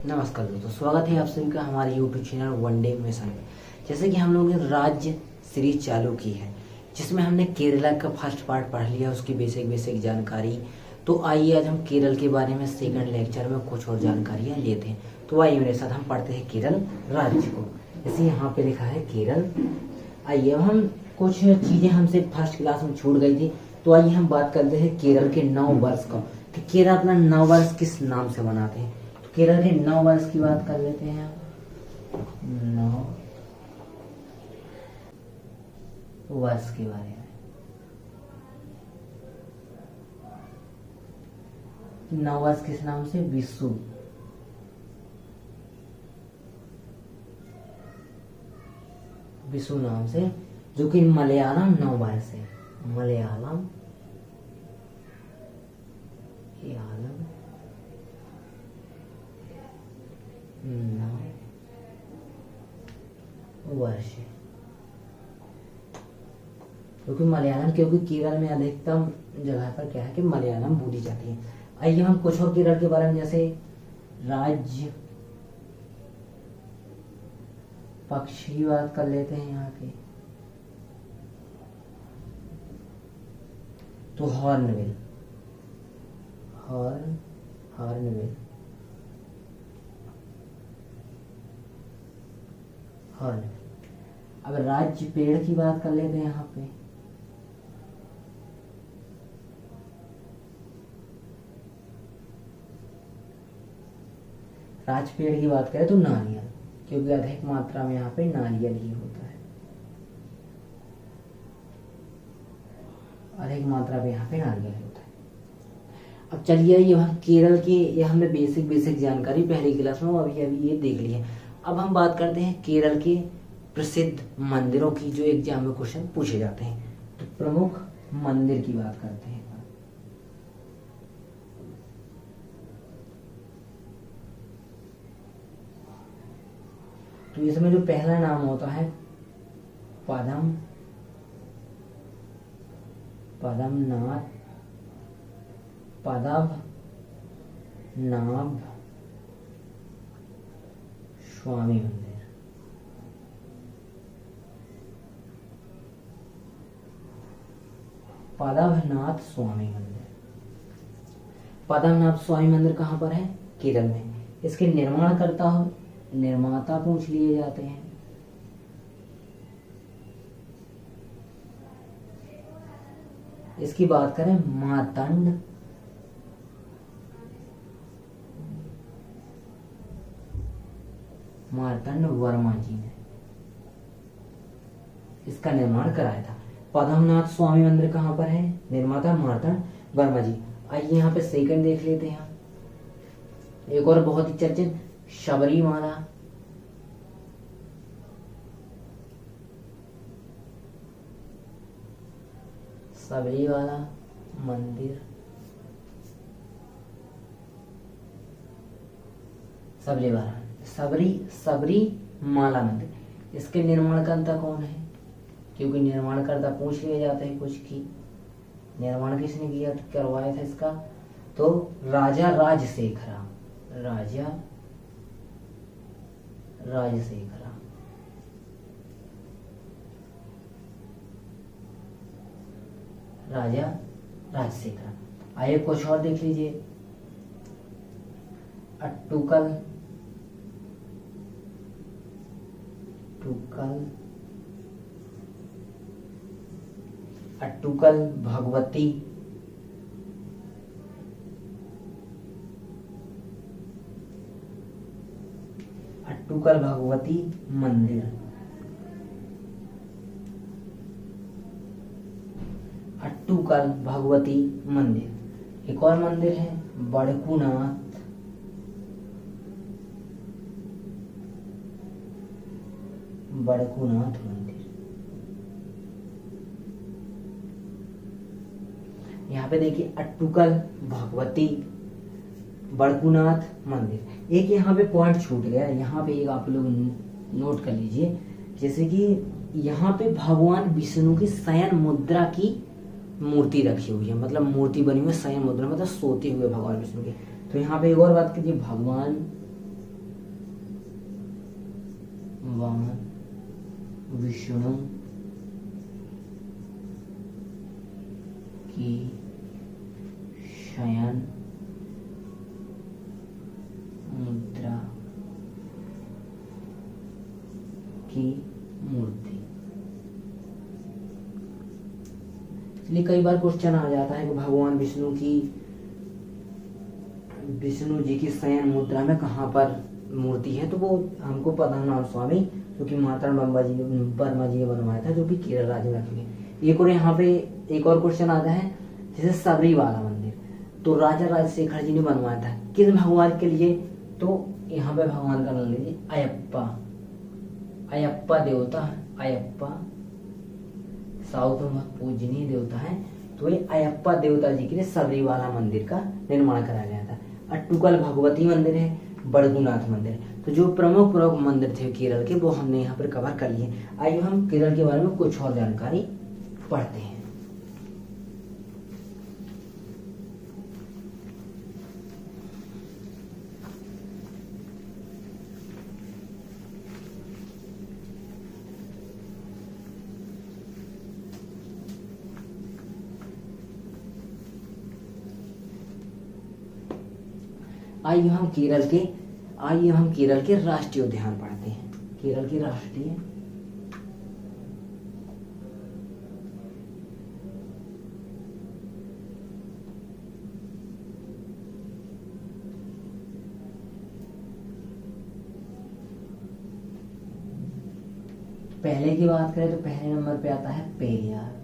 नमस्कार दोस्तों, स्वागत है आप सभी का हमारे यूट्यूब चैनल वनडे मिशन में। जैसे कि हम लोगों ने राज्य सीरीज चालू की है, जिसमें हमने केरला का फर्स्ट पार्ट पढ़ लिया, उसकी बेसिक जानकारी। तो आइए आज हम केरल के बारे में सेकंड लेक्चर में कुछ और जानकारियाँ लेते हैं। तो आइए मेरे साथ हम पढ़ते हैं केरल राज्य को। जैसे यहाँ पे लिखा है केरल। आइए अब हम कुछ चीज़ें हमसे फर्स्ट क्लास में छूट गई थी, तो आइए हम बात करते हैं केरल के नव वर्ष का कि केरल अपना नव वर्ष किस नाम से मनाते हैं। केरल के नव वर्ष की बात कर लेते हैं। नव वर्ष के बारे में, नव वर्ष किस नाम से? विशु। विशु नाम से, जो कि मलयालम नव वर्ष है। मलयालम वर्ष है, क्योंकि मलयालम, क्योंकि केरल में अधिकतम जगह पर क्या है कि मलयालम बोली जाती है। आइए हम कुछ और केरल के बारे में, जैसे राज्य पक्ष की बात कर लेते हैं। यहाँ के तो हॉर्नबिल, हॉर्नबिल, हॉर्नबिल। अब राज्य पेड़ की बात कर लेते हैं। यहाँ पे राज्य पेड़ की बात करें तो नारियल, क्योंकि अधिक मात्रा में यहाँ पे नारियल ही होता है। अधिक मात्रा में यहाँ पे नारियल होता है। अब चलिए ये केरल की, ये हमने बेसिक जानकारी पहली क्लास में अभी ये देख ली है। अब हम बात करते हैं केरल के प्रसिद्ध मंदिरों की, जो एग्जाम में क्वेश्चन पूछे जाते हैं। तो प्रमुख मंदिर की बात करते हैं। तो इसमें जो पहला नाम होता है पद्मनाभ स्वामी मंदिर। पद्मनाभ स्वामी मंदिर। पद्मनाभ स्वामी मंदिर कहाँ पर है? केरल में। इसके निर्माता पूछ लिए जाते हैं। इसकी बात करें मार्तंड वर्मा जी ने इसका निर्माण कराया था। पद्मनाभ स्वामी मंदिर कहाँ पर है? निर्माता मार्तंड वर्मा जी। आइए यहाँ पे सेकंड देख लेते हैं। एक और बहुत ही चर्चित शबरीमाला। सबरीवाला मंदिर, सबरी माला मंदिर। इसके निर्माणकर्ता कौन है? क्योंकि निर्माणकर्ता पूछ लिए जाते हैं कुछ की। निर्माण किसने किया, करवाया था इसका? तो राजा राजशेखरा। आइए कुछ और देख लीजिए। अट्टुकल भगवती मंदिर। अट्टुकल भगवती मंदिर। एक और मंदिर है बड़कुनाथ मंदिर। यहाँ पे देखिए अट्टुकल भगवती बड़कुनाथ मंदिर। एक यहाँ पे पॉइंट छूट गया, यहाँ पे एक आप लोग नोट कर लीजिए। जैसे कि यहाँ पे भगवान विष्णु की शयन मुद्रा की मूर्ति रखी हुई है, मतलब मूर्ति बनी हुई शयन मुद्रा, मतलब सोते हुए भगवान विष्णु की। तो यहाँ पे एक और बात कीजिए, भगवान भगवान विष्णु की शयन मुद्रा की मूर्ति। इसलिए कई बार क्वेश्चन आ जाता है कि भगवान विष्णु जी की शयन मुद्रा में कहाँ पर मूर्ति है, तो वो हमको पद्मनाभ स्वामी जो कि माता वर्मा जी ने बनवाया था, जो कि केरल राज्य में रखे। एक और यहाँ पे एक और क्वेश्चन आता है, जैसे सबरी वाला मंदिर तो राजा राजशेखर जी ने बनवाया था, किस भगवान के लिए, तो यहाँ पे भगवान का नाम लीजिए अयप्पा देवता। अयप्पा साउथ में पूजनीय देवता है, तो ये अयप्पा देवता जी के लिए सबरी वाला मंदिर का निर्माण कराया गया था। अट्टुकल भगवती मंदिर है, बड़गुनाथ मंदिर है। तो जो प्रमुख मंदिर थे केरल के वो हमने यहाँ पर कवर कर लिए। आइए हम केरल के बारे में कुछ और जानकारी पढ़ते हैं। आइए हम केरल के राष्ट्रीय उद्यान पढ़ते हैं। केरल के राष्ट्रीय पहले की बात करें तो पहले नंबर पे आता है पेरियार।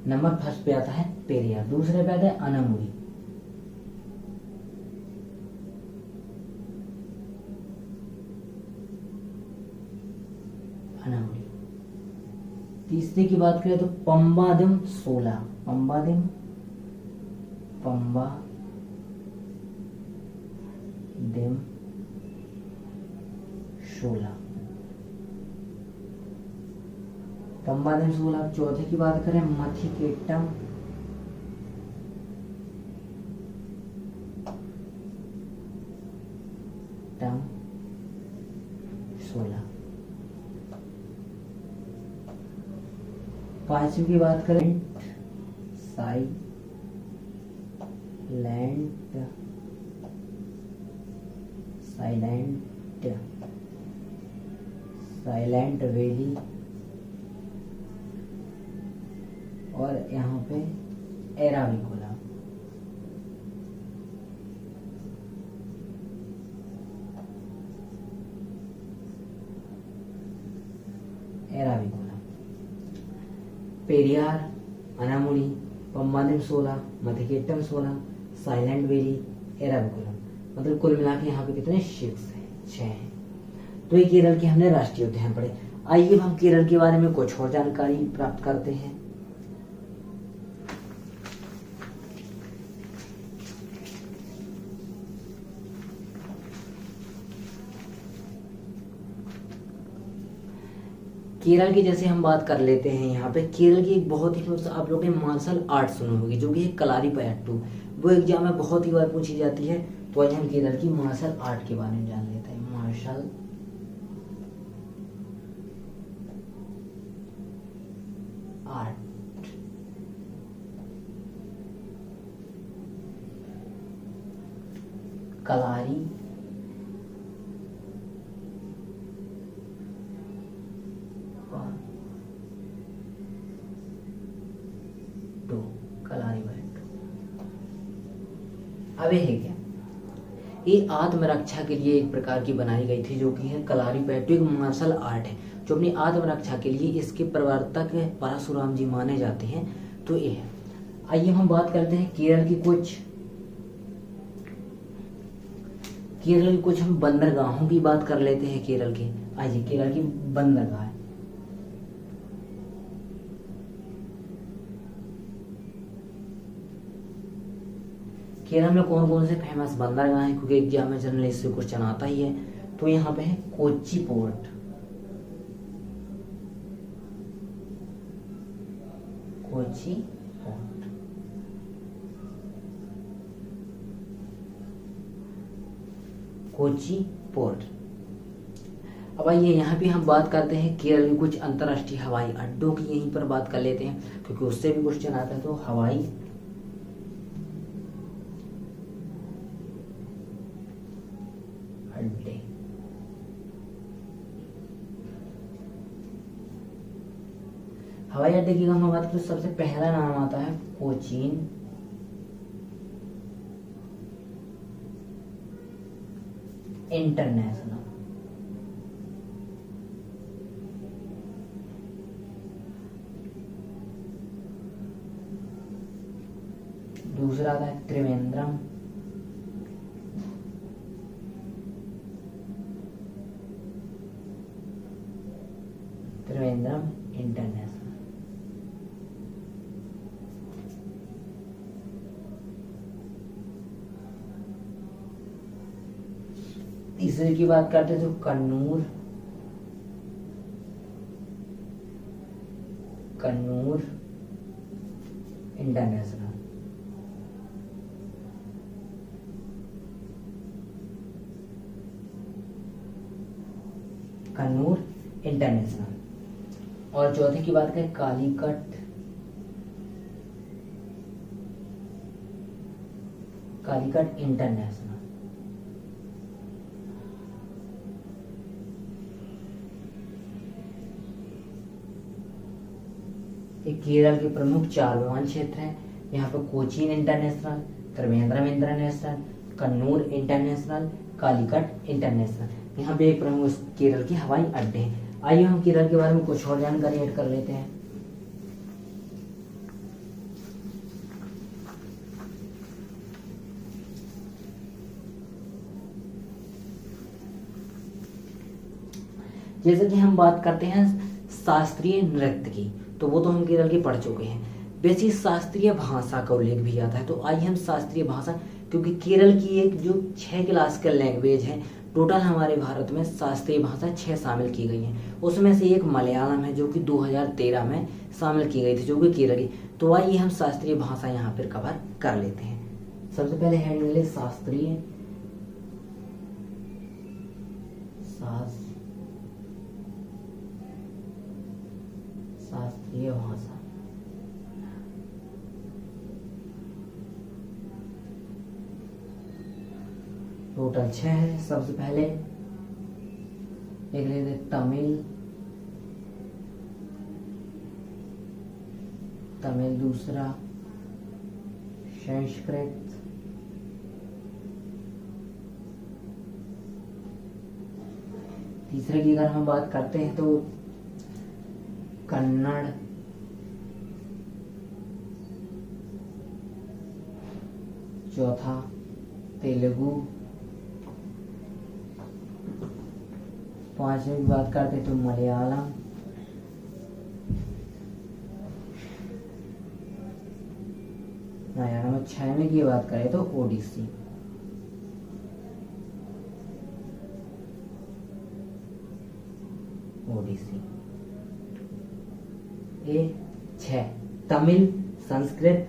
नंबर फर्स्ट पे आता है पेरियार। दूसरे पे आता है अनामुड़ी। तीसरे की बात करें तो पंबादिम सोला। पंबादिम सोला। पंबादिम सोला। चौथे की बात करें मथिकेट्टम सोला। पांचवी की बात करें साइलेंट वैली और यहाँ पे एराविकुलम। पेरियार, अनामुड़ी, पंबादिम सोला, मथिकेट्टम सोला, साइलेंट वैली, एराविकुलम। मतलब कुल मिला के यहाँ पे कितने 6 हैं। तो ये केरल के हमने राष्ट्रीय उद्यान पढ़े। आइए हम केरल के बारे में कुछ और जानकारी प्राप्त करते हैं। केरल की जैसे हम बात कर लेते हैं, यहाँ पे केरल की एक बहुत ही आप लोगों ने मार्शल आर्ट सुनी होगी जो कि है कलारीपयट्टू। वो एग्जाम में बहुत ही बार पूछी जाती है। तो आज हम केरल की मार्शल आर्ट के बारे में जान लेते हैं। मार्शल आर्ट कलारी अब है क्या, ये आत्मरक्षा के लिए एक प्रकार की बनाई गई थी जो कि है कलारीपयट्टू। एक मार्शल आर्ट है जो अपनी आत्मरक्षा के लिए इसके प्रवर्तक परशुराम जी माने जाते हैं। तो ये है। आइए हम बात करते हैं केरल की कुछ हम बंदरगाहों की बात कर लेते हैं केरल के। आइए केरल की बंदरगाह। केरल में कौन कौन से फेमस बंदरगाह हैं, क्योंकि एग्जाम में जनरली इससे क्वेश्चन आता ही है। तो यहाँ पे है कोच्चि पोर्ट, कोची पोर्ट। अब आइए यहाँ भी हम बात करते हैं केरल के कुछ अंतर्राष्ट्रीय हवाई अड्डों की, यहीं पर बात कर लेते हैं क्योंकि उससे भी क्वेश्चन आता है। तो हवाई अड्डे, हवाई अड्डे की हम बात करें तो सबसे पहला नाम आता है कोचीन इंटरनेशनल। दूसरा आता है त्रिवेंद्रम इंटरनेशनल। तीसरे की बात करते तो कन्नूर इंटरनेशनल। कन्नूर इंटरनेशनल। और चौथे की बात करें कालीकट इंटरनेशनल। ये केरल के प्रमुख 4 विमान क्षेत्र हैं। यहाँ पर Cochin international, Trivandrum international, Kannur international, Calicut international. यहाँ पे एक प्रमुख केरल के हवाई अड्डे हैं। आइए हम केरल के बारे में कुछ और जानकारी ऐड कर लेते हैं। जैसे कि हम बात करते हैं शास्त्रीय नृत्य की, तो वो तो हम केरल के पढ़ चुके हैं। वैसे शास्त्रीय भाषा का उल्लेख भी आता है। तो आइए हम शास्त्रीय भाषा, क्योंकि केरल की एक जो 6 क्लासिकल लैंग्वेज है, टोटल हमारे भारत में शास्त्रीय भाषा 6 शामिल की गई हैं। उसमें से एक मलयालम है जो कि 2013 में शामिल की गई थी, जो कि केरल की। तो आइए हम शास्त्रीय भाषा यहाँ पर कवर कर लेते हैं। सबसे पहले हेडिंग ले शास्त्रीय भाषा। टोटल 6 है। सबसे पहले देख लेते तमिल, दूसरा संस्कृत, तीसरे की अगर हम बात करते हैं तो कन्नड़, चौथा तेलुगु, पांचवी की बात करते हैं तो मलयालम, और 6वें की बात करें तो ओडिसी। ये 6 तमिल, संस्कृत,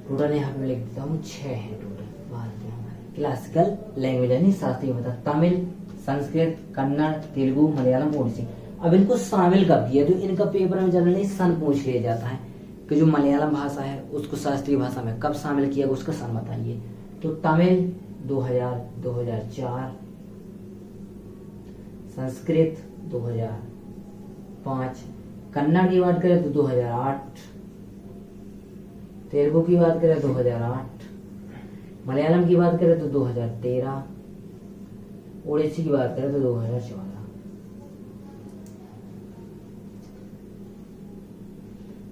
टोटल यहाँ पे लिख देता हूँ 6 है टोटल भारत में हमारे क्लासिकल लैंग्वेज यानी शास्त्रीय भाषा। तमिल, संस्कृत, कन्नड़, तेलुगु, मलयालम, ओडिसी। अब इनको शामिल कब किया, तो इनका पेपर में जनरली सन पूछ लिया जाता है कि जो मलयालम भाषा है उसको शास्त्रीय भाषा में कब शामिल किया, उसका सन बताइए। तो तमिल 2004, संस्कृत 2005, कन्नड़ की बात करें तो 2008, तेलुगु की बात करें 2008, मलयालम की बात करें तो 2013, ओडिसी की बात करें तो 2014।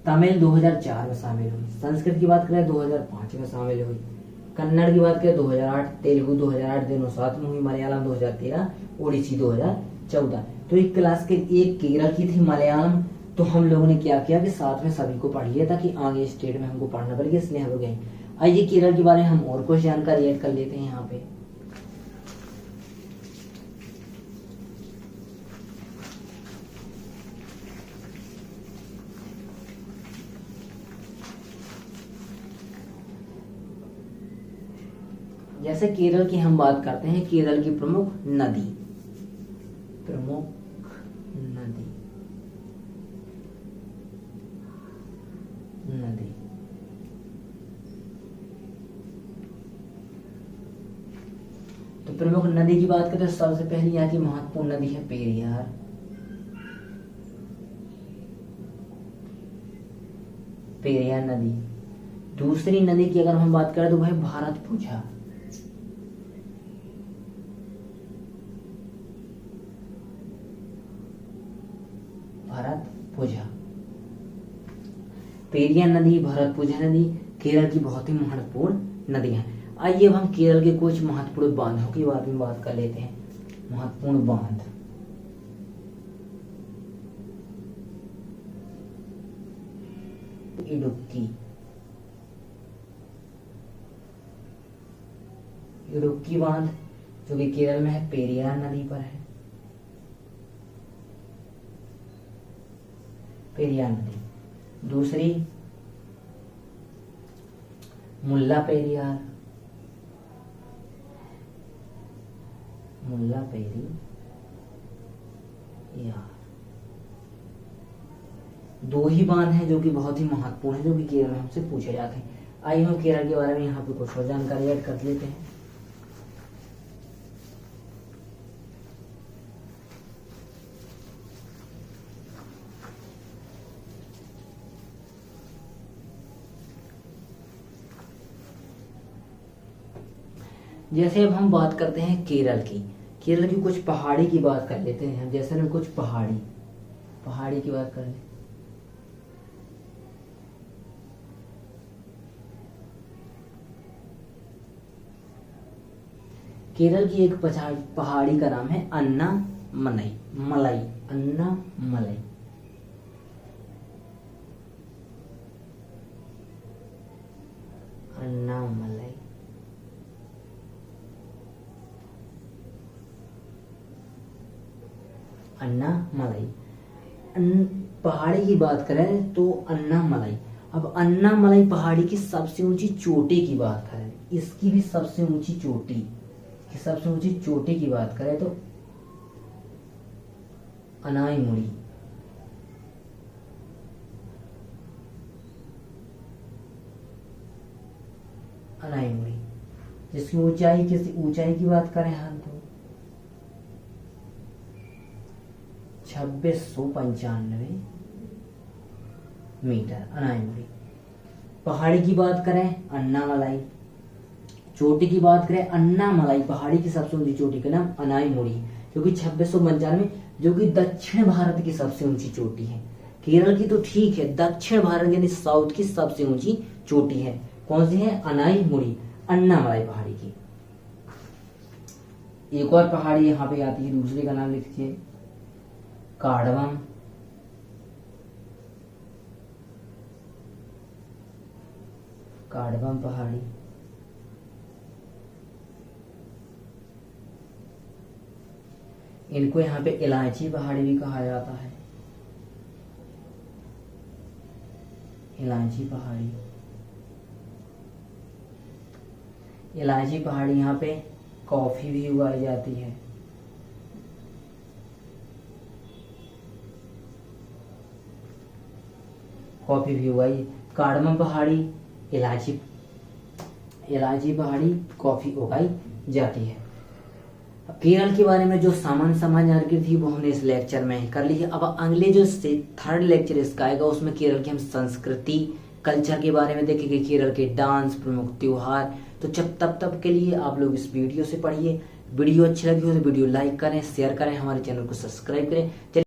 तमिल 2004 में शामिल हुई, संस्कृत की बात करें 2005 में शामिल हुई, कन्नड़ की बात करें 2008, तेलुगु 2008 दोनों साथ में हुई, मलयालम 2013, ओडिसी 2014। तो एक क्लास के एक केरल की थी मलयालम, तो हम लोगों ने क्या किया कि साथ में सभी को पढ़ लिया ताकि आगे स्टेट में हमको पढ़ना पड़ेगा, इसलिए हम लोग गए। आइए केरल के बारे में हम और कुछ जानकारी ऐड कर लेते हैं यहाँ पे। जैसे केरल की हम बात करते हैं, केरल की प्रमुख नदी, नदी तो प्रमुख नदी की बात करें तो सबसे पहली यहाँ की महत्वपूर्ण नदी है पेरियार। पेरियार नदी। दूसरी नदी की अगर हम बात करें तो वह है भारतपुझा। भारतपुझा, पेरियार नदी, भारतपुझा नदी केरल की बहुत ही महत्वपूर्ण नदियां हैं। आइए अब हम केरल के कुछ महत्वपूर्ण बांधों के बारे में बात कर लेते हैं। महत्वपूर्ण बांध, इडुक्की, इडुक्की बांध जो कि केरल में है, पेरियार नदी पर है। पेरियार नदी। दूसरी मुल्ला पेरियार, मुल्ला पेरियार। दो ही बांध हैं जो कि बहुत ही महत्वपूर्ण है, जो कि केरल में हमसे पूछे जाते हैं। आइए हम केरल के बारे में यहाँ पे कुछ और जानकारी ऐड कर लेते हैं। जैसे अब हम बात करते हैं केरल की, केरल की कुछ पहाड़ी की बात कर लेते हैं। जैसे हम कुछ पहाड़ी की बात करें, केरल की एक पहाड़ी का नाम है अन्नामलई, अन्नामलई। अन्नामलई अन्नामलई पहाड़ी की बात करें तो अन्नामलई। अब अन्नामलई पहाड़ी की सबसे ऊंची चोटी की बात करें, इसकी भी सबसे ऊंची चोटी की बात करें तो अनाईमुड़ी। अनाईमुड़ी जिसकी ऊंचाई की बात करें हम तो 2695 मीटर अनाईमुड़ी। पहाड़ी की बात करें अन्नामलई, चोटी की बात करें अन्नामलई पहाड़ी की सबसे ऊंची चोटी का नाम अनाईमुड़ी, जो कि 2695, जो कि दक्षिण भारत की सबसे ऊंची चोटी है। केरल की तो ठीक है, दक्षिण भारत यानी साउथ की सबसे ऊंची चोटी है। कौन सी है? अनाईमुड़ी, अन्नामलई पहाड़ी की। एक और पहाड़ी यहाँ पे आती है, दूसरे का नाम लिखिए काडवम। काडवम पहाड़ी। इनको यहाँ पे इलायची पहाड़ी भी कहा जाता है। इलायची पहाड़ी, इलायची पहाड़ी यहाँ पे कॉफी भी उगाई जाती है। कॉफी भी उगाई। कार्डमम पहाड़ी, इलायची पहाड़ी, कॉफी उगाई जाती है। केरल के बारे में जो सामान्य जानकारी थी वो हमने इस लेक्चर में कर ली है। अब अगले जो थर्ड लेक्चर इसका आएगा उसमें केरल की हम संस्कृति कल्चर के बारे में देखेंगे, केरल के डांस, प्रमुख त्योहार। तो तब के लिए आप लोग इस वीडियो से पढ़िए। वीडियो अच्छी लगी हो तो वीडियो लाइक करें, शेयर करें, हमारे चैनल को सब्सक्राइब करें।